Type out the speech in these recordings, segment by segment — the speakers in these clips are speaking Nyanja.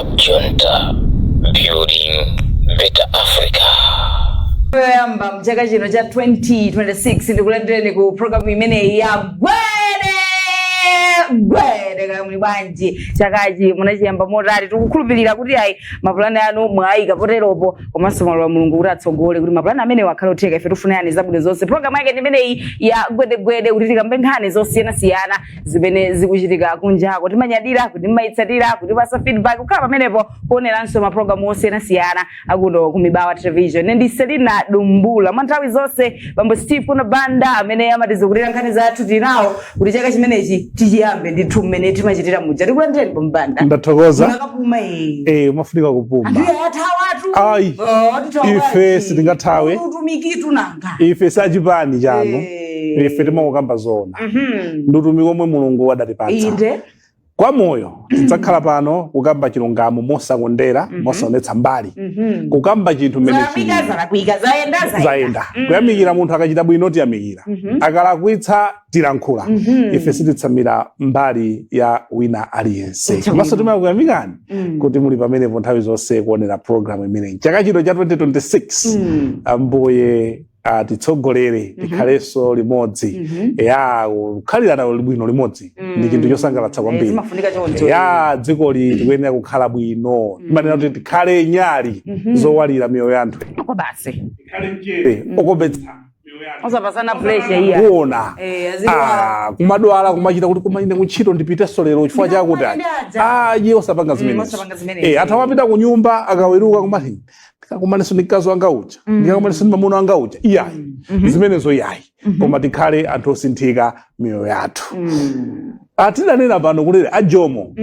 Junta, building better Africa. Yamba mchaka chino cha 2026 ndikulandireni ku program imene ya gwede kamwe banji chakachi munachiyamba motari tikukhulupirira kuti ayi mapulani anu mwayika poteropo komanso malo wa Mulungu kuti atsogole kuti mapulani amene wakhala otheka ife tifuna yani zabwino zonse. Program yake ndi imeneyi ya gwede kuti tikambe nkhani zosiyana zimene zikuchitika kunjako timanyadira kuti mmayitsatira kuti pasa feedback kukhala pamenepo kuoneranso maprogramu osiyana akuno ku Mibawa Television. Ndi Selina Dumbula mwanthawi zonse bambo Steve na banda amene amatizokulira nkhani zathu tinawo kuti chaka chimenechi tichiyambe ndi 2 minutes timachitira muja tikulandeni bombanda. Ndathokoza. Unakapuma umafunika kupuma. Ndiye atawatu. Ai. Ife sitingathawe. Utumikitu nanga. Ife sajipani chano. Ife timangokamba zona. Ndutumiki omwe Mulungu wadatipatsa. Inde. Kwa moyo tidzakhala pano kukamba chilungamo mosakondera mosaonetsa mbali kukamba chinthu mmene zayenda kuyamikira munthu akachita bwino tiyamikira akalakwitsa tilankhula ife sititsamira mbali ya wina aliyense komanso timakuyamikani kuti muli pamenepo nthawi zonse kuonera program imeneyi chaka chino cha 2026 ambuye titsogolere tikhalenso limodzi kukhalirana bwino limodzi ndi chinthu chosangalatsa kwambiri dzikoli tikuyenera kukhala bwino timanena kuti tikhale nyali zowalira miyoyo yanthu okopetsa osapasana pressure iya kuona kumadwala kumachita kuti kumaine kuntchito ndipiteso lero chifukwa chakuti iye osapanga zimenezo anthu amapita ku nyumba akaweruka kumati ndikakumaneso ndi mkazi wanga uja ndikakumaneso ndi mamuna wanga uja iyayi zimenezo iyayi koma tikhale anthu osinthika miyoyo yathu tidanena pano kuti ajomo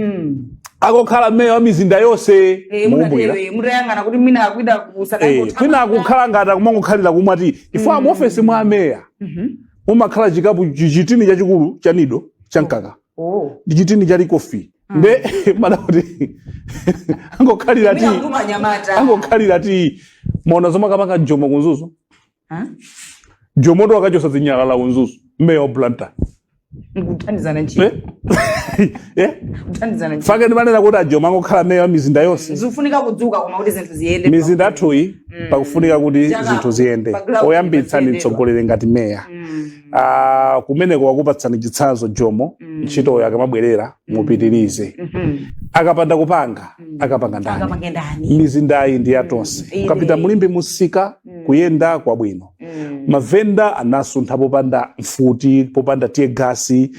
akokhala meya wa mizinda yonse mukumbwira mutayangana kuti mina akwida kusakangotha kwina akukhala ngati akumangokhalira kumati chifukwa mu ofesi mwa meya mumakhala chikapu chitini chachikulu cha nido cha mkaka ndi chitini cha likofi nde mada kuti angokhalira ti maona zomwe akapanga jomo kunzuzu jomoto akachosa zinyalala kunzuzu meya wa Blantyre nguthandizana nchi nguthandizana nchi fake ndimanena kuti ajoma angokhala meya wa mizinda yonse zifunika kudzuka koma kuti zinthu ziyende mizinda yathuyi pakufunika kuti zinthu ziyende oyambitsa ndi mtsogoleri ngati meya kumeneko wakupatsani chitsanzo jomo ntchitoyo akamabwerera mupitirize akapanda kupanga akapanga ndani mizindayi ndi yatonse ukapita mulimbe musika kuyenda kwabwino mavenda anasuntha popanda mfuti popanda tiye gasi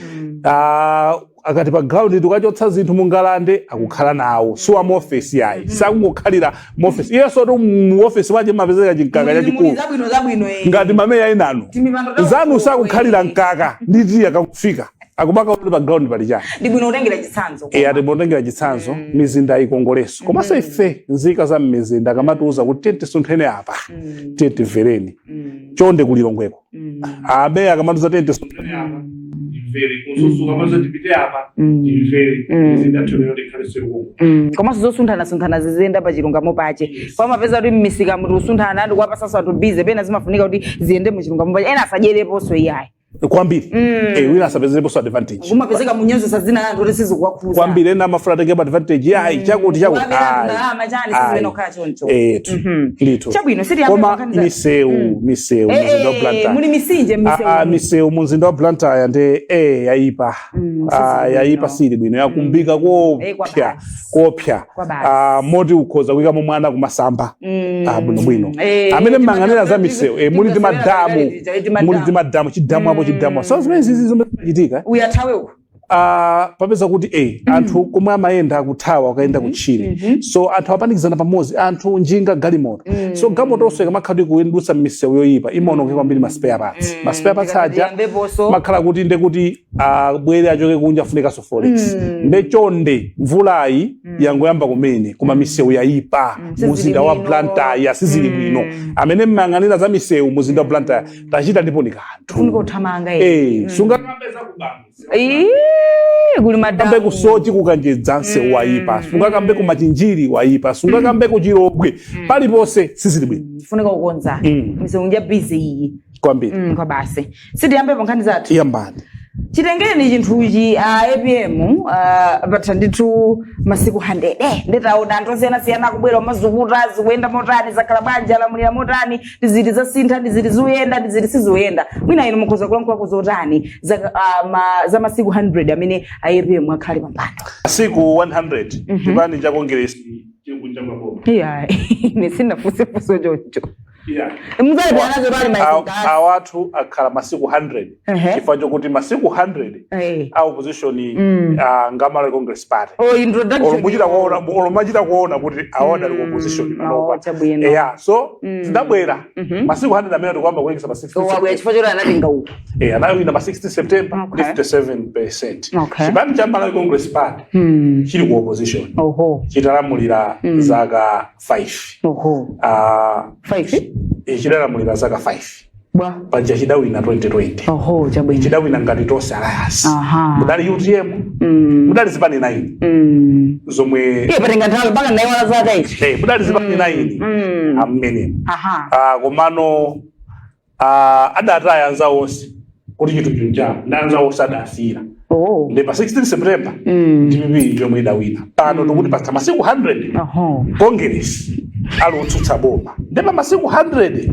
akati pa ground tukachotsa zinthu mungalande akukhala nawo siwa mu office yayi sakungokhalira mu office yeso to mu office wache mapezeka chikaka chachikulu ngati mameya inanu zanu sakukhalira mkaka nditi akafika akubaka kuti pa ground pali chani ndibwino utengera chitsanzo ndibwino chitsanzo mizinda ikongoleso komanso ife nzika za mizinda kamatiuza kuti tisunthene apa timvereni chonde kulilongweko abe akamatiuza tisunthene apa kususuka mazo tipite apa mizinda tumeno tikhaleso komanso zosunthana ziziyenda pa chilungamo pache pamapeza kuti mmisika muti usunthana ndi kuwapasasa anthu bize pena zimafunika kuti ziyende mu chilungamo pache ena asajereponso iyayi kwambiri wina asapezereponso advantage kumapezeka munyozo sazina anthu kuti sizikuwakhuza kwambiri ena amafuna atenge advantage yayi chakuti ndithu koma misewu muzinda wa Blantyre muli misinje misewu muzinda wa Blantyre ndi yayipa sili bwino yakumbika kopya moti ukhoza kuyikamo mwana kumasamba bwinobwino amene mmang'anira za misewu muli ndi madamu chidamu apo chidamu so zimene zizichitika uyathawewo papeza kuti anthu komwe amayenda akuthawa akaenda kutchire so anthu apanikizana pamodzi anthu njinga galimoto so galimotonso ikamakhala kuti kuyendutsa misewu yoyipa imaononga kwambiri ma spare parts aja makhala kuti ndekuti bwere achoke kunja afunikanso forex nde chonde mvulayi yangoyamba kumene koma misewu yayipa muzinda wa Blantyre sizili bwino amene mmang'anira za misewu muzinda wa Blantyre tachita ndipo ni kanthu sungakambeza kubanga kuli madamu kambe kusoti kukanjedza nsewu wayipa sungakambe kumachinjiri wayipa sungakambe kuchirobwe palipose sizili bwino funika kukonza misewu nja busy iyi kwambiri kwa basi sitiyambe pankhani zathu iyambani chitengeni chinthuchi APM patha ndithu masiku 100 nditaona anthu osiyanasiyana akubwera mazukuta zikuyenda motani zakhala bwanji alamulira motani ndiziti zasintha ndiziti zikuyenda ndiziti sizikuyenda mwina inu mukhoza kulankhula kuzotani za masiku 100 amene APM akhale pambano masiku 100 chipani cha Congress chikunja maboma nesinafusefuso chocho awathu akhala masiku 100 chifukwa chokuti masiku 100 a opposition ngamala Congress party olumachita kuona kuti awona li opposition so zidabwera masiku 100 amene tikuyamba kuyikisa pa 60 anawina pa 60 September 57%. Chipani cha Malawi Congress party chili ku opposition chitalamulira zaka 5 chidalamulira zaka 5 panja chidawina 2020 chidawina ngati tonse alliance mudali UTM mudali zipani 9 zomwe patenga nthawi mpaka ndaiwala zaka ichi mudali zipani 9 amene komano adataya anzawo onse kuti chinthu chinja ndanza onse adasira ndi pa 16 September DPP yomwe idawina pano tikuti pa masiku 100 Congress alotsutsa boma ndi pa masiku 100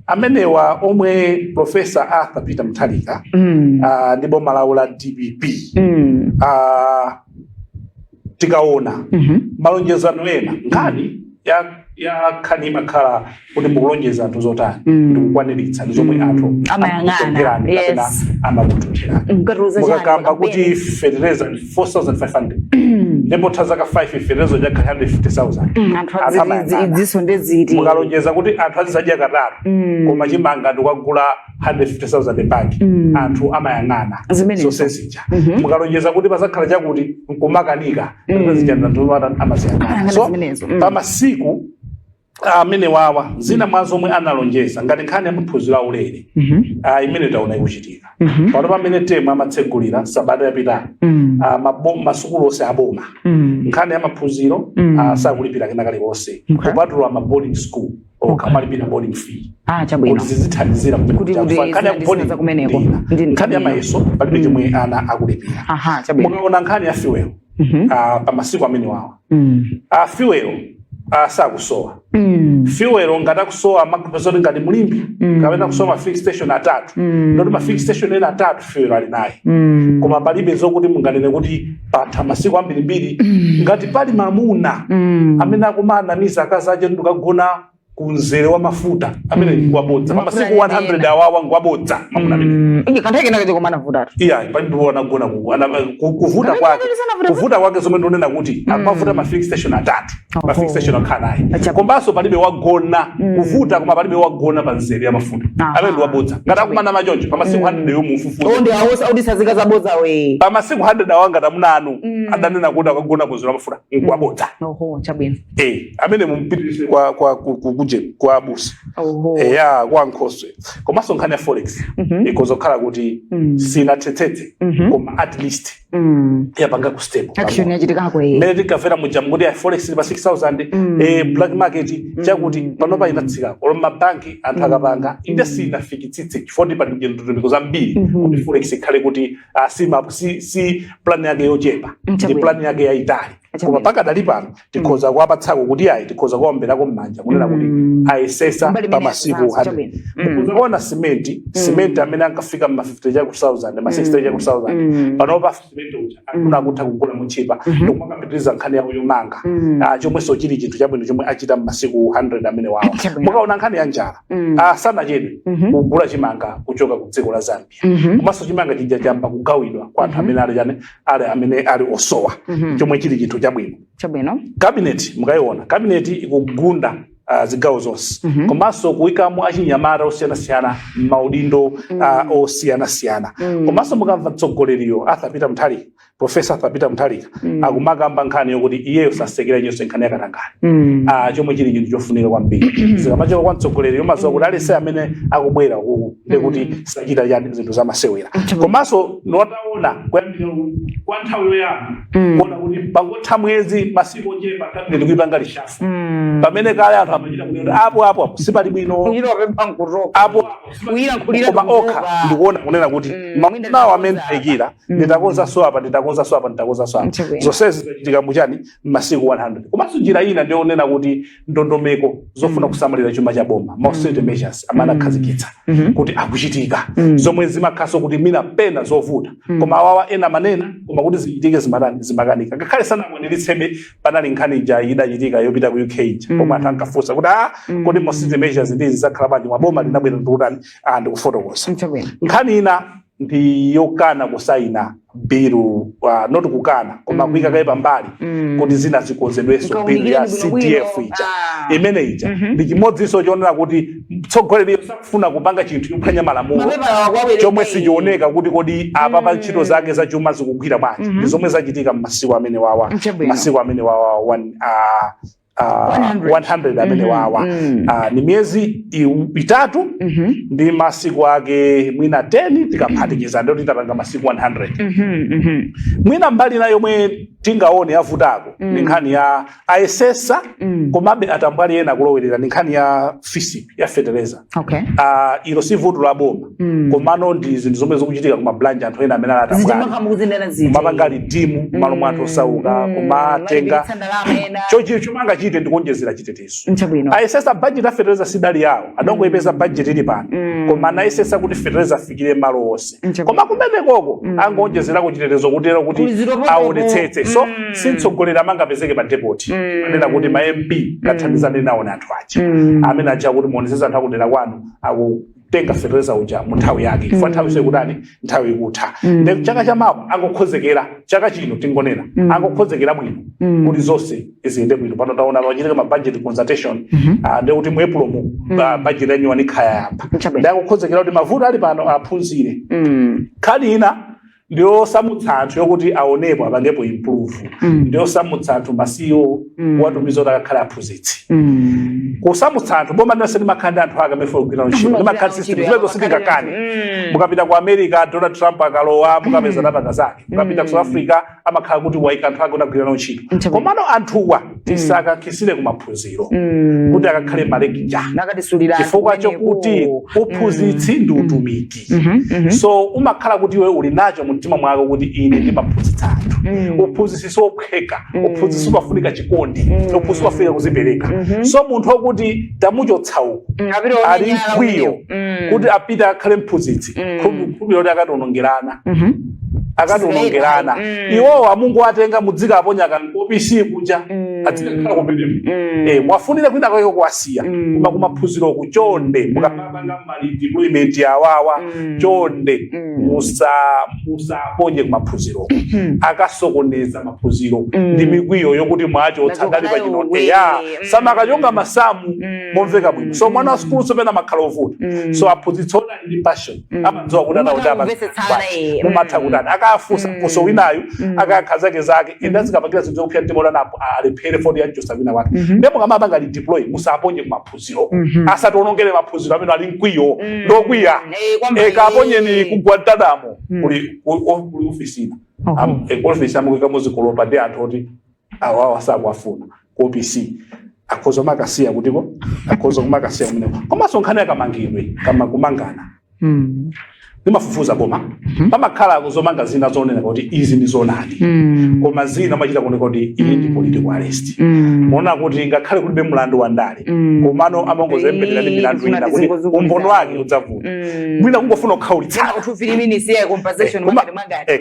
amenewa omwe Professor Arthur Peter Mutharika ndi boma lawo la DPP tikaona malonjezano ena ngani ya khani makhala kuti mukulonjeza anthu zotani ndikukwaniritsa ndi zomwe anthu amayang'ana amakutothera mukakamba kuti fertilizer 4,500 ndipo thazaka 5 fertilizer jakha 150,000 idziso ndeziti mukalonjeza kuti anthu azizadya katatu koma chimanga ndikagula 150,000 bag anthu amayang'ana zonsezija mukalonjeza kuti pazakhala chakuti nkumakanika ndazijana nthu amaziyang'ana so pamasiku amene wawa zina mwa zomwe analonjeza ngati nkhani ya maphunziro aulere imene taona ikuchitika pano pamene temu amatsegulira sabata yapitayo masukulu onse aboma nkhani ya maphunziro sakulipira kena kalikonse kupatula ma boarding school okamalipira boarding fee kuti zizithandizira nkhani ya mayeso palibe chomwe ana akulipira mukaona nkhani ya fuel pamasiku amene wawa fuel sakusowa fuel ngati akusowa makupezoti ngati mulimbi kapena kusowa ma fixed station atatu ndoti ma fixed station ena atatu fuel ali naye koma palibe zokuti munganene kuti patha masiku ambirimbiri ngati pali mamuna amene akumanamiza akazi ache ndikagona kunzere wa mafuta amene ngwabodza pamasiku 100 awawa ngwabodza mamuna amene kantheke nake komana futatu pali ndiona gona kuvuta kwake zomwe ndonena kuti amavuta ma fixed station atatu ma fixed station akhanayi kombaso palibe wagona kuvuta koma palibe wagona pa nzere ya mafuta amene ndiwabodza ngati akumana machonje pamasiku 100 yo mufufuza ndi awose audisa zika zabodza we pamasiku 100 awanga tamunanu adanena kuti akagona kuzira mafuta ngwabodza chabwino amene mumpitise kwa abusa kwa Nkhoswe komanso nkhani ya forex ikozokhala kuti sinathetete koma at least yapanga ku stable action yachitikako mene tikafera mujamu kuti ya forex pa 6,000 black market chakuti panopa inatsika olo mabanki anthu akapanga inde sinafikitsitse chifukwa pa ndondomeko zambiri kuti forex ikhale kuti si plan yake yochepa ndi plan yake yayitali koma pakadali pano tikhoza kuwapatsako kuti ayi tikhoza kuwamberako mmanja kunena kuti ayesesa pa masiku 100 mukuona simenti amene ankafika ma 50 chaku 1000 ma 60 chaku 1000 panopa simenti uja akuna kutha kugula muchipa ndokumakapitiriza nkhani yawo yomanga chomwenso chili chinthu chabwino chomwe achita masiku 100 amene wawa mukaona nkhani ya njala sanachedwe kugula chimanga kuchoka ku dziko la Zambia komanso chimanga chija chamba kugawidwa kwa anthu amene ali osowa chomwe chili chinthu chabwino cabinet mukaiona cabinet ikugunda zigawo zonse komanso kuikamo achinyamata osiyanasiyana maudindo osiyanasiyana komanso mukamva mtsogoleriyo Arthur Peter Mutharika Professor Arthur Peter Mutharika akumakamba nkhani yokuti iyeyo sasekera nyonse nkhani yakatangale chomwe chili chinthu chofunika kwambiri zikamachoka kwa mtsogoleriyo mazuwa kuti alese amene akubwera uku ndikuti sachita chani zinthu zamasewera komanso notaona kwa nthawi yoyamba kuona kuti pangotha mwezi masiku ochepa cabinet kuipanga lishafu pamene kale anthu amachita kuti apo sipali bwino Ilo pemba nkuroka. apo Kuira nkulira koma okha kuroka. ndikuona kunena kuti nawo amene ayikira nditakonza so apa Nchekweni. zonsezi zichitika muchani masiku 100 komanso njira ina ndionena kuti ndondomeko zofuna kusamalira chuma cha boma austerity measures amene akhazikitsa kuti akuchitika zomwe zimakhaso kuti mina pena zovuta koma awawa ena manena koma kuti zichitike zimakanika ngakhale sanakwaniritse panali nkhani ija idachitika yopita ku UK ija pomwe anthu ankafunsa kuti kodi austerity measures ndizi zakhala bwanji maboma linabwera ndikutani ndikufotokoza Nchekweni. nkhani ina ndi yokana kusaina bilu not kukana koma kuyika kaye pambali kuti zina zikonzedwenso bilu ya CDF ija imene ija ndi chimodzimodzi chonena kuti mtsogoleri sakufuna kupanga chinthu chophwanya malamulo chomwe sichioneka kuti kodi apa pa ntchito zake za chuma zikugwira bwanji ndi zomwe zachitika m'masiku amene wawa 100 amene wawa ni miyezi itatu ndi masiku ake mwina 10 tikaphatikiza ndio titapanga masiku 100 mwina mbali na yomwe tingaone yavutako ni nkhani ya ayesesa komabe atambwali ena kulowerera ni nkhani ya FISIP ya fertilizer ilo si vuto la boma komano ndi zinthu zomwe zikuchitika kuma branch anthu ena amene atambwali mapangali timu malo mwa anthu osauka kumatenga chomanga chite ndikonjezera chitetezo ayesesa budget ya fertilizer sidali yawo adongoyipeza budget ili pano koma anayesesa kuti fertilizer afikire malo onse koma kumene koko angonjezerako chitetezo kutero kuti aonetsetse so sintsogolera mangapezeke pa depot manena kuti ma MP kathandizane nawo na anthu aja amene aja kuti muonetseza anthu akudera kwanu akutenga fertilizer uja mu nthawi yake ifa nthawi sekutani nthawi ikutha ndi chaka chamawa angokhozekera chaka chino tingonena angokhozekera bwino kuti zonse iziyende bwino pano taona pachitika ma budget consultation ndi kuti mu April mu budget yanyu anikhaya yamba ndi angokhozekera kuti mavuto ali pano aphunzire khali ina ndio samutsa anthu yokuti aonepo apangepo improve ndio samutsa anthu masiyo watumiza kuti akakhala aphunzitsi kusamutsa anthu boma ndinaseni makhanda anthu aka mefo kugwira ntchito ndi makhanda system zimezo sitingakane mukapita ku America Donald Trump akalowa mukapeza napaka zake mukapita ku South Africa amakhala kuti waika anthu ake unagwira ntchito komano anthuwa tisakakhisire ku maphunziro kuti akakhale malekija chifukwa chokuti uphunzitsi ndi utumiki so umakhala kuti iwe uli nacho mtima mwako kuti ine ndimaphunzitsa anthu uphunzitsi sopheka uphunzitsi umafunika chikondi uphunzitsi umafunika kuzipereka so munthu wokuti tamuchotsa uku ali mkwiyo kuti apite akhale mphunzitsi khulupiriro kuti akatonongerana iwowa Mungu atenga mudzika aponya kanopisi kuja adzikhala kupendemo mwafunira kwina kwake kuwasiya koma kumaphunziro kuchonde mukapanga mali deployment yawawa chonde musaponye kumaphunziro akasokoneza maphunziro ndi mikwiyo yokuti mwacho otsandali pa chino samakachonga masamu momveka bwino so mwana wa school sopena makhala ovuta so aphunzitsona ndi passion amadziwa kuti anautama mumatha kutani akafusa kuso winayo akakhazake zake endazikapangira zinthu zokupya mtemona napo alephere for ya Joseph wina wake ndipo kama abanga deploy musaponye kumaphunziro asatonongere maphunziro amene ali mkwiyo ndokwiya kaponyeni ku Guantanamo kuli office office amukeka muzikolopa ndi anthu oti awawa sakwafuna ku OPC akhoza makasiya kutiko akhoza kumakasiya mneko koma sonkhana yakamangidwe kama kumangana ndimafufuza boma pamakhala kuzomanga zina zonena kuti izi ndi zonani koma zina machita kuoneka kuti iyi ndi political arrest muona kuti ngakhale kulibe mlandu wa ndale komano amangozembetera ndi milandu ina kuti umbono wake udzavuta mwina kungofuna kukhaulitsa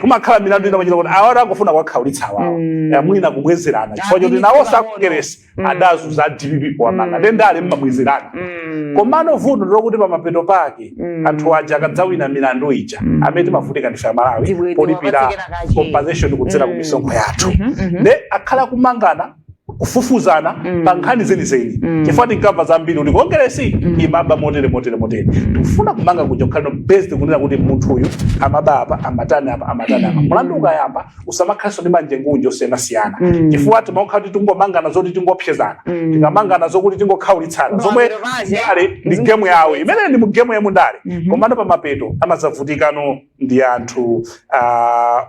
kumakhala milandu ina machita kuti awara angofuna kukhaulitsa wawo mwina kubwezerana chifukwa choti nawo sakugeresi adazu za DPP wamanga ndendale mmabwezerana komano vuto ndokuti pamapeto pake anthu aja akadzawina milandu ija amene mavutika ndi Malawi polipira compensation kudzera ku misonkho yathu ne akhala kumangana kufufuzana pa nkhani zenizeni chifukwa tinkava zambiri kuti kongeresi imaba motere tikufuna kumanga kuja kukhala based kunena kuti munthu uyu amababa amatani apa mlandu ukayamba usamakhalenso ndi manjengunjo osiyanasiyana chifukwa timakhala kuti tingomangana zoti tingopsezana tikamangana zokuti tingokhaulitsana zomwe ndale ndi gemu yawo imene ndi mu gemu yemu ndale komano pa mapeto amazavutikano ndi anthu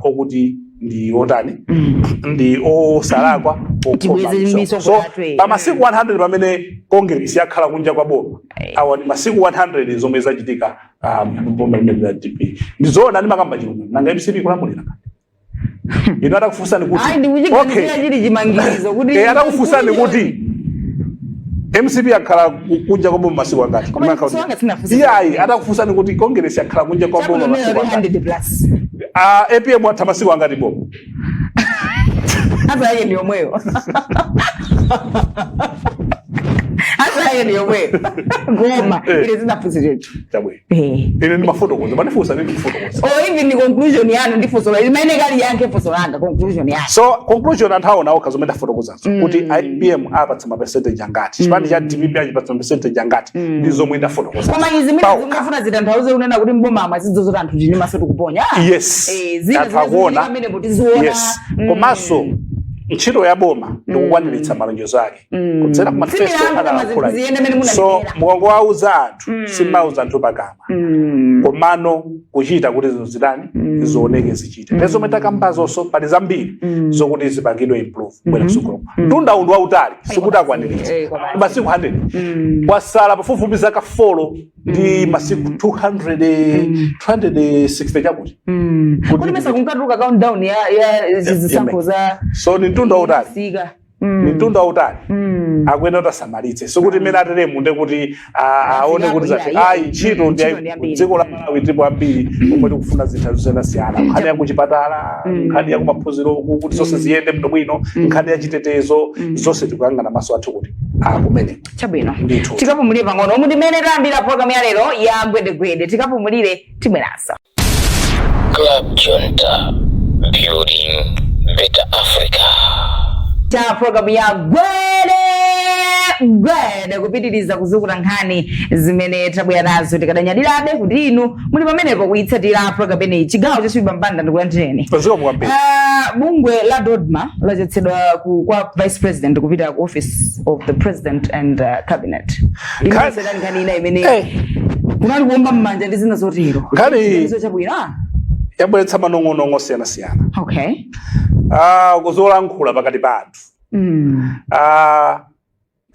okuti ndi otani ndi osalakwa so pamasiku 100 pamene Congress yakhala kunja kwa boma awa ni masiku 100 zomwe zachitika boma limene la DP ndizoona ndi makamba chino nanga MCP kulamulira ino atakufunsani kuti okay chili chimangirizo kuti atakufunsani kuti MCP yakhala kunja kwa boma masiku angati iyayi atakufunsani kuti Congress yakhala kunja kwa boma masiku angati APM watha masiku angati boma hasa yeye ndio mweo hasa yeye ndio mweo goma ile zinafusireje tabwe ile ni mafoto kwanza banifusa ni mafoto kwanza hivi ni conclusion yanu ndifuso ile maana gari yake fuso langa conclusion yake so conclusion anthawo nawo kazomenda foto kwanza kuti IPM apatsa percentage angati chipani cha DP apatsa percentage angati ndizomwenda foto kwanza kama hizi mimi zingafuna zitanthauze unena kuti mboma amazidzo zoti anthu ndini masoto kuponya yes zinaona yes komaso ntchito ya boma ndikukwaniritsa malonjezo ake kudzera ku manifesto analankhula so muongo auza anthu simauza anthu pakama komano kuchita kuti zozidani zooneke zichite ndezomwe takambazonso pali zambiri zokuti zipangidwe improve bwera kusukulu mtunda undu wautali sikuti akwaniritsa masiku 100 kwasala pafupifupi zaka 4 ndi masiku 260 chakuti kuti mesa kunkatuka countdown ya zisankho za so ni mtunda wautali ni mtunda wautali akwenda utasamalitse so kuti mena ateremu ndekuti aone kuti zati ntchito ndi dziko la Malawi ndipo ambiri omwe tikufuna zinthu zosiyana nkhani ya kuchipatala nkhani ya kumaphunziro kuti zonse ziyende bwino nkhani ya chitetezo zonse tikuyang'ana maso athu kuti kumene chabwino tikapumulire pang'ono omwe timene tayambira program ya lero ya gwedegwede tikapumulire timweranso Club Junta, building better Africa. cha program ya gwede kupitiriza kuzukula nkhani zimene tabwera nazo tikadanyadirabe kuti inu muli pamenepo kuyitsatira program ineyi chigawo chachibambanda ndikulandireni bungwe la Dodma lachotsedwa kwa vice president kupita ku office of the president and cabinet nkhani ina imene kunali kuomba mmanja ndi zina zotero nkhani chabwino yabweretsa manong'onong'o osiyana-siyana okay kuzolankhula pakati pa anthu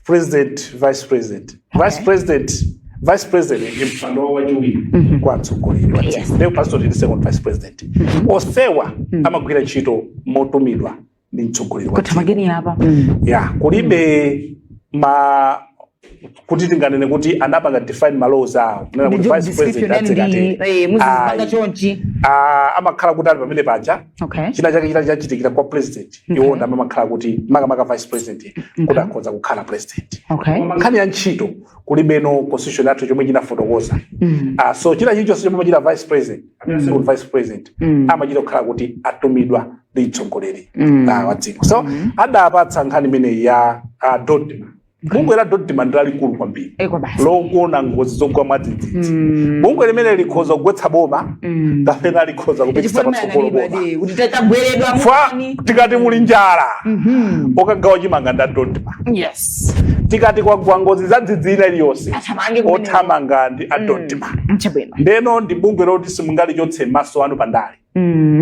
president vice president vice president ndi mpando wachiwiri kwa mtsogoleri wa dziko ndipo pastor ndi second vice president osewa amagwira ntchito motumidwa ndi mtsogoleri wa dziko mageni hapa kulibe kuti tinganene kuti anapanga define malaws awo kunena kuti vice president atsekate muzipanga chonchi amakhala kuti ali pamene paja china chake chita chachitikira kwa president iwona amakhala kuti makamaka vice president kuti akhoza kukhala president nkhani ya ntchito kulibeno position yathu chomwe chinafotokoza so china chilichonse chomwe chita vice president second vice president amachita kukhala kuti atumidwa ndi mtsogoleri wa dziko so adapatsa nkhani imeneyi ya Dodma bungwe la Dodma ndi lalikulu kwambiri lokuona ngozi zogwa mwadzidzidzi bungwe limene likhoza kugwetsa boma kapena likhoza kupititsa patsogolo boma tikati muli njala okagawa chimanga nda Dodma tikati kwagwa ngozi za dzidzina iliyonse othamanga ndi Dodma ndeno ndi bungwe loti simungali chotse maso anu pandali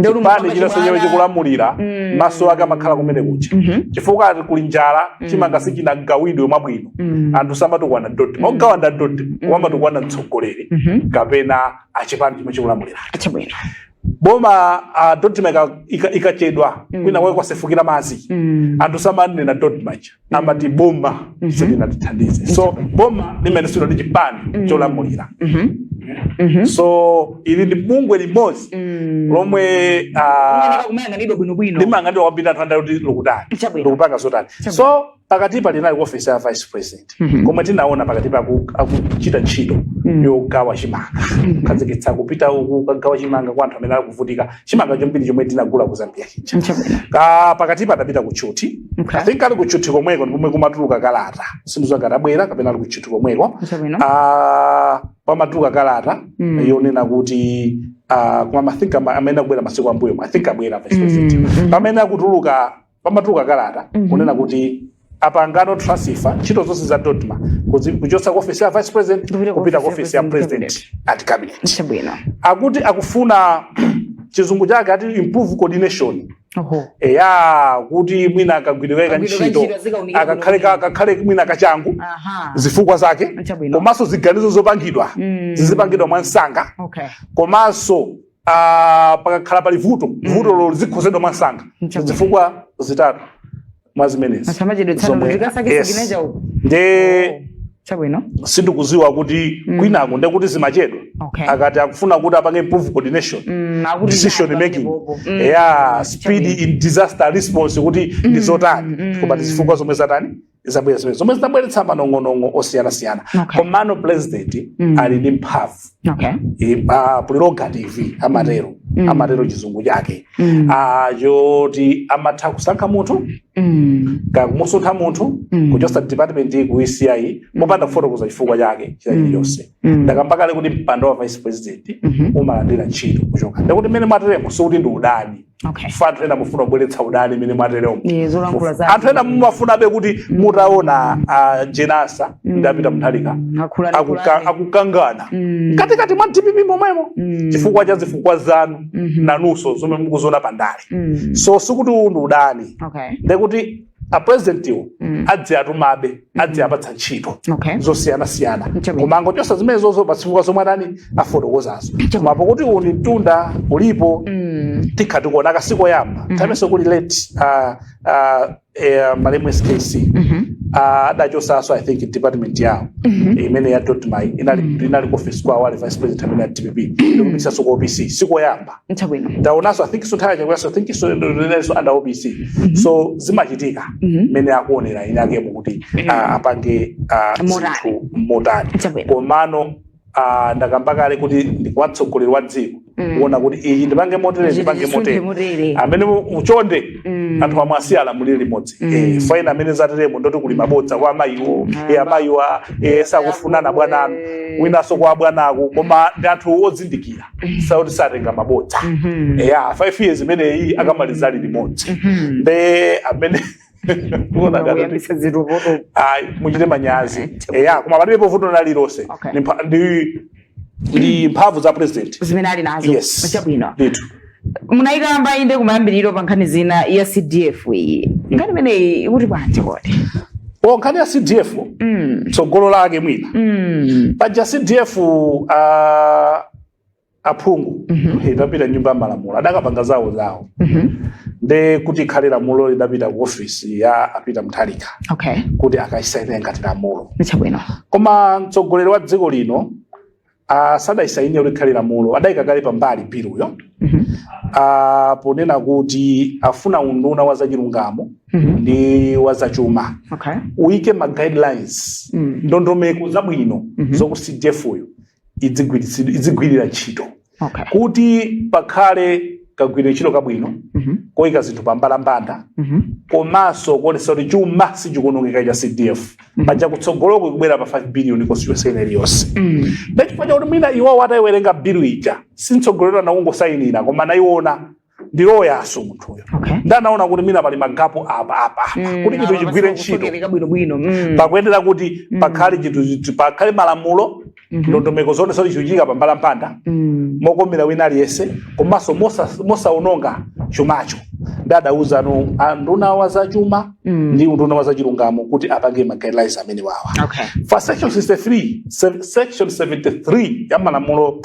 chipani chilonse chomwe chikulamulira maso ake amakhala kumene kucha chifukwa kuli njala chimanga sichinagawidwe mwabwino anthu samatukwana Dodma ogawa nda Dodma wamatukwana mtsogoleri kapena achipani chomwe chikulamulira boma Dodma ikachedwa kwina kwaye kwasefukira mazi anthu samanena Dodma amati boma silinatithandize so boma limene silo ndi chipani cholamulira so ili ndi bungwe limodzi lomwe limang'anidwa kwambiri anthu andali kuti likupanga zotani so pakatipa linali ku office ya vice president komwe tinaona pakatipa akuchita ntchito yogawa chimanga khazikitsa kupita uku kagawa chimanga kwa anthu amene ali kuvutika chimanga chombiri chomwe tinagula ku Zambia chija pakatipa adapita ku Chuti I think ali ku Chuti komweko ndi pomwe kumatuluka kalata sindizwangati abwera kapena ali ku Chuti komweko pamatuluka kalata yonena kuti kuma I think amene akubwera masiku ambuyo I think abwera vice president pamene akutuluka pamatuluka kalata kunena kuti apangano transfer ntchito zonse za Dodma kuchosa ku office ya vice president kupita ku office ya president at cabinet akuti akufuna chizungu chake ati improve coordination eya kuti mwina akagwiririka ntchito akakhale mwina kachangu zifukwa zake komanso ziganizo zopangidwa zizipangidwa mwansanga komanso pakakhala pali vuto lolo zikhozedwa mwansanga zifukwa zitatu mwa zimenezi nde sindikuziwa kuti kwinako ndekuti zimachedwa akati akufuna kuti apange improve coordination decision making speed in disaster response kuti ndizotani koma zifukwa zomwe zatani zomwe zitabweretsa manong'onong'o osiyana-siyana komano president ali ndi mphamvu prerogative amatero chizungu chake choti amatha kusankha munthu kakumusuntha munthu kuchosa department ku ECI mopanda kufotokoza chifukwa chake chilichonse ndakambakale kuti mpando wa vice president umalandira ntchito kuchoka ndikuti mmene mwateremo sikuti ndi udani anthu ena mufuna kubweretsa udani mmene mwateremo anthu ena mumafunabe kuti mutaona jenasa ndapita mthalika akukangana katikati mwa DPP momwemo chifukwa cha zifukwa zanu nanunso zomwe mukuziona pandale so sikuti ndi udani ndekuti apresidentiwo adzi atumabe adzi apatsa ntchito zosiyana-siyana komango chosa zimenezozo pasifukwa zomwe atani afotokozazo mapo kuti uni mtunda ulipo tikha tikuona kasiko yamba tamenso kuli late malemu SKC adachosaso I think department yawo imene ya Dotmai inali office kwa wale vice president amene ya DPP ndikupitisa soko OPC siko yamba ndaonaso I think so nthawi chakulaso I think so ndinaliso under OPC so zimachitika mene akuonera inake kuti apange zinthu motani komano ndakambakale kuti ndikuwatsogoleri wa dziko kuona kuti iyi ndipange motere amene uchonde anthu amwe asiyala mulili limodzi faina amene zateremo ndoti kuli mabodza kwa amayiwo amayiwa sakufunana bwananu winaso kwa bwanako koma ndi anthu odzindikira sauti satenga mabodza 5 years imene iyi akamalizali limodzi nde amene muchite manyazi koma palibepo vuto nalilonse ndi mphamvu za president zimene ali nazo munayikamba inde kumayambiriro pa nkhani zina ya CDF iyi nkhani imeneyi ikuti bwanji kodi nkhani ya CDF tsogolo lake mwina paja CDF aphungu idapita nyumba ya malamulo adakapanga zawo nde kuti ikhale lamulo lidapita ku ofisi ya apita mthalika kuti akaisaine ngati lamulo koma mtsogoleri wa dziko lino sadaisaine kuti ikhale lamulo adayikakale pambali biluyo ponena kuti afuna unduna wa zachilungamo ndi wa zachuma uike ma guidelines ndondomeko zabwino zoku CDF uyo idzigwirira ntchito kuti pakhale kagwirira ntchito kabwino koyika zinthu pambalambanda komanso kuonesa kuti chuma sichikuonongeka cha CDF paja kutsogoloko kubwera pa 5 billion constituency iliyonse ndachifukwa chakuti mwina iwowo atayiwerenga bilu ija sintsogolero anakungosayinira koma anayiona ndiloyaso munthuyo ndanaona kuti mina pali magapo apa kuti chinthu chigwire ntchito pakuyendera kuti pakhale malamulo ndondomeko zonse zichichika pambalambanda mokomera wina aliyense komanso mosaononga chumacho ndadauza nduna wa zachuma ndi nduna wa zachilungamo kuti apange ma guidelines amene wawa for section 73 ya malamulo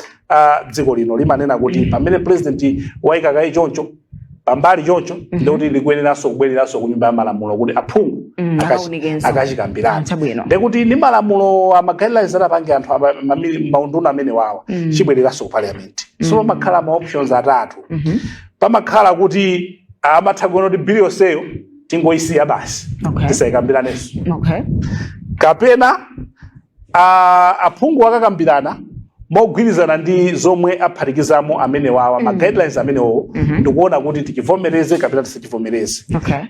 dziko lino limanena kuti pamene president waika kaye choncho pambali choncho ndikuti likweneranso kubwereranso ku nyumba ya malamulo kuti aphungu akachikambirana ndekuti ndi malamulo ama guidelines adapange anthu maunduna amene wawa chibwereranso ku parliament so pamakhala ma options atatu pamakhala kuti amatha kuona kuti bill yonseyo tingoyisiya basi tisayikambiraneso kapena aphungu akakambirana mogwirizana ndi zomwe aphatikizamo amene wawa ma guidelines amenewo ndikuona kuti tichivomereze kapena tisachivomereze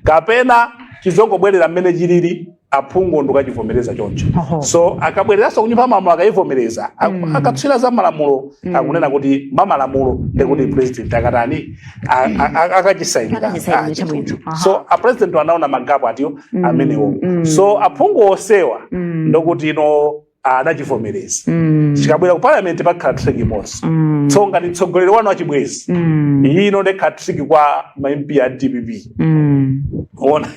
kapena chizongobwerera mmene chilili aphungu ndikachivomereza choncho so akabwereranso kunyumba ya malamulo akayivomereza akatswira za malamulo akunena kuti mamalamulo ndikuti president akatani akachisayinira so apresident anaona magapo atiyo amenewo so aphungu osewa ndokuti anachivomereza chikabwera ku parliament pakhala trick imodzi so ngati mtsogoleri wanu wachibwezi ino ndekhala trick kwa ma-MP a DPP ona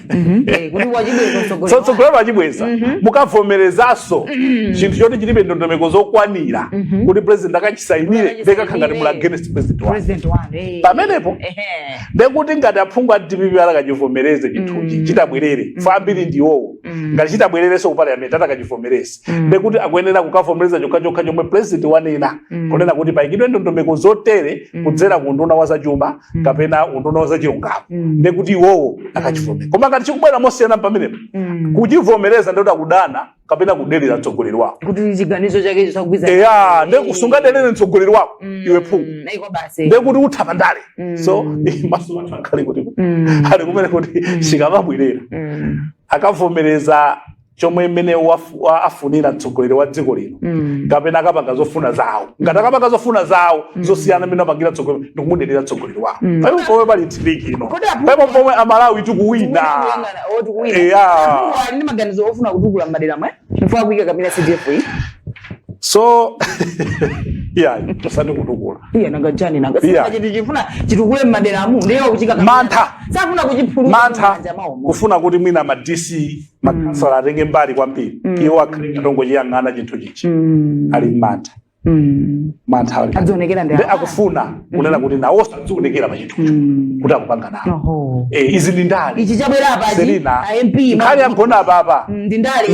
so mtsogoleri wachibweza mukavomerezanso chinthu choti chilibe ndondomeko zokwanira kuti president akachisainire ndekakhala ngati muli against president wanu pamenepo ndekuti ngati aphungu a DPP atakachivomereze chinthuchi chitabwerere fambiri ndiwowo ngati chitabwererenso ku parliament atakachivomereze ndekuti akuyenera kukavomereza chokha chomwe president wanena kunena kuti payikidwe ndondomeko zotere kudzera ku nduna wa zachuma kapena unduna wa zachilungamo ndekuti iwowo akachivomereza koma ngati chikubwera mosiyana pamenepo kuchivomereza ndekuti akudana kapena kudelera mtsogoleri wako kuti chiganizo chake chisagwiza ndekusungadelere mtsogoleri wako iwe phungu ndekuti utha ndale so maso anthu akhale kuti ali kumene kuti chikamabwerera akavomereza chomwe mmene afunira mtsogoleri wa dziko lino kapena akapanga zofuna zawo ngati akapanga zofuna zawo zosiyana mmene apangira mtsogoleri ndikumudelera mtsogoleri wako paipo pomwe pali trick ino paipo pomwe amalawi tikuwina ali ndi maganizo ofuna kutukula madera mwe mfuna kuyika kamira CDF so tosani kutukula nanga jani nanga chitu chifuna chitukule madera mu ndiyo kuchika mantha safuna kuchipulula mantha kufuna kuti mwina ma DC makasala atenge mbali kwambiri iwo akhale katongo chiyang'ana chinthu chichi ali mantha mantha adzionekera ndi akufuna kunena kuti nawo sadzionekera pa chinthu kuti akupanga nawo izi ndi ndale ichi chabwera apa MP khali amgona papa ndi ndale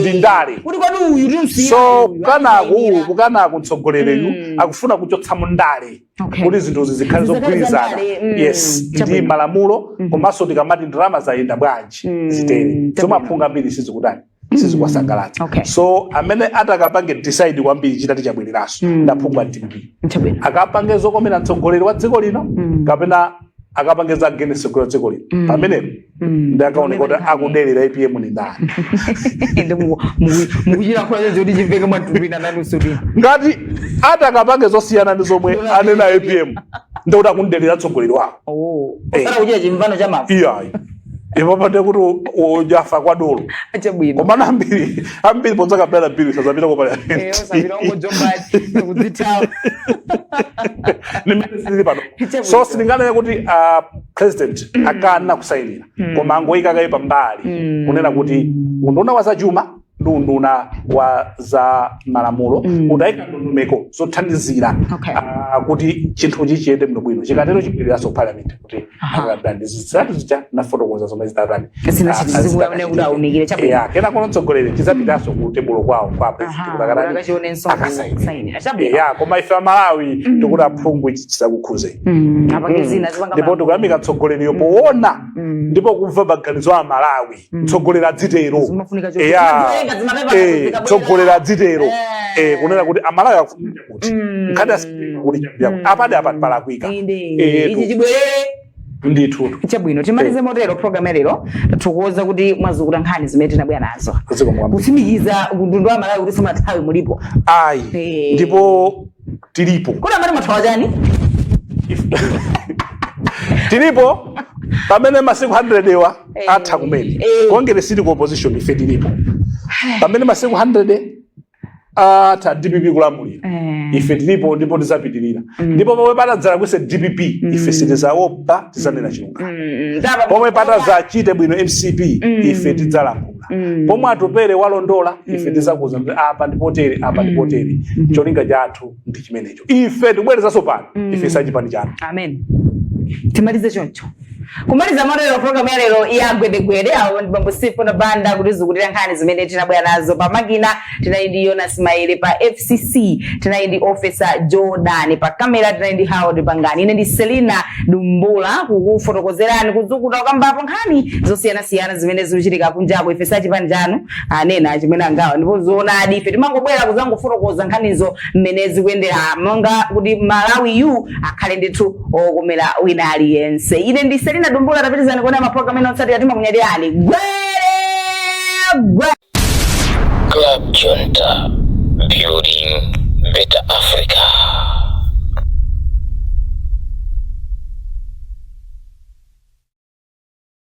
kuti kwani uyu tinsiya so kukanaku mtsogolereyu akufuna kuchotsa mu ndale kuti zinthu zikhale zogwirizana yes ndi malamulo komanso tikamati ndalama zayenda bwanji zitere zomwe aphungu ambiri sizikutani sizikwasangalatsa so amene atakapange decide kwambiri chitati chabwereranso ndaphungu a DPP akapange zokomera mtsogoleri wa dziko lino kapena akapange za against kwa dziko lino pamenepo ndakaoneka kuti akudelera APM ni ndani mukujira kwa zoti chimveke matupina nanusuri ngati atakapange zosiyana ndi zomwe anena APM ndikuti akundelera mtsogoleri wako osala kuchita chimvano cha mafu ipo pande kuti ujafa kwa dolo komana ambiri ponza kapela bili sazapita kwa pale osapita ngojombati kudzitawa nimesiri pano so silingana kuti president akana kusainira koma angoyika kaipa mbali kunena kuti unduna wa zachuma ndi unduna wa za malamulo udayika ndondomeko zothandizira kuti chinthuchi chiyende bwino bwino chikatero chipitiriranso parliament kuti akadandizitsatu zicha na fotokoza zomwe zitatani kena kono mtsogoleri chizapitaso ku tebulo kwawo kwa president koma ife Malawi tikuti aphungu ichi chisakukhuze ndipo tikuyamika mtsogoleriyo poona ndipo kumva maganizo a Malawi mtsogoleri adzitero tsogolera dzitero kunena kuti Amalawi akufunira kuti nkhani kuti apade pala kuika ichi chibwerere ndithu chabwino timalize motero program lero tatukuza kuti mwazukuta nkhani zimene tinabwera nazo kutsimikiza mtundu wa Malawi kuti samathawe mulipo ndipo tilipo kuna mali mathawa chani tilipo pamene masiku 100 ewa atha kumene kongere city opposition ife tilipo pamene masiku 100 atha DPP kulamulira ife tilipo ndipo tizapitirira ndipo pomwe patadzala kwese DPP ife sitizaopa tizanena chilungamo pomwe patadzachite bwino MCP ife tidzalankhula pomwe atopere walondola ife tizakuza kuti apa ndipotere apa ndipotere cholinga chathu ndi chimenecho ife tibwerezanso pano ife sachipani chanu amen timalize choncho kumaliza motero program ya lero yagwedegwede awo ndi Bambo Sifu na banda kutizukutira nkhani zimene tinabwera nazo pa makina tinayindi Jonas Maile pa FCC tinayindi Officer Jordan pa kamera tinayindi Howard Pangani ine ndi Selina Dumbula kukufotokozerani kudzukuta kwambapo nkhani zosiyana zimene zikuchitika kunjako ife sachipani chanu anena chimene angawa ndipo zoonadi ife timangobwera kuzangofotokoza nkhanizo mmene zikuyendera monga kuti Malawi yu akhale ndithu okomera wina aliyense ine ndi Selina Dumbula tapitizani kuona maprogram ena otsatira timakunyadiyani Club Junta, building better Africa.